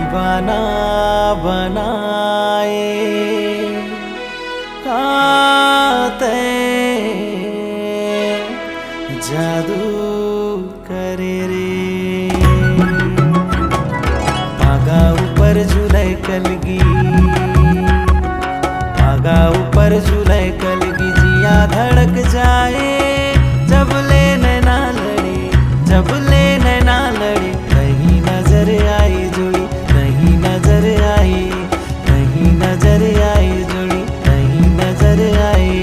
दीवाना बनाए आते जादू करे रे। आगा ऊपर झूले कलगी, आगा ऊपर झूले कलगी, जिया धड़क जाए जब ले नैना लड़े, जब ले नैना लड़े। कहीं नजर आई जुड़ी, कहीं नजर आई, कहीं नजर आई जुड़ी, कहीं नजर आई।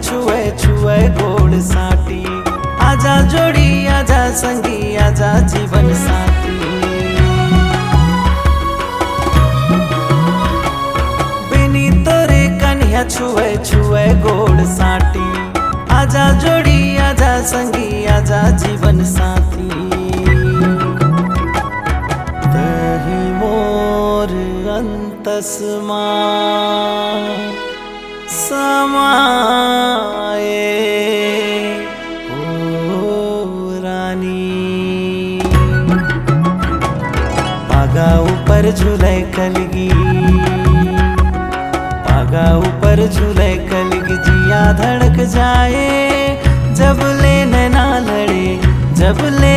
छुए छुए गोड़ साटी, आजा जोड़ी आजा संगी आजा जीवन साथी। बिनी तोरे कन्या छुए छुए गोड़ साटी, आजा जोड़ी आजा संगी आजा जीवन साथी। तही मोर अंतस्मा समाए ओ रानी। आगा ऊपर झूले कलगी, आगा ऊपर झूले कलगी, जिया धड़क जाए जब ले नैना लड़े, जब ले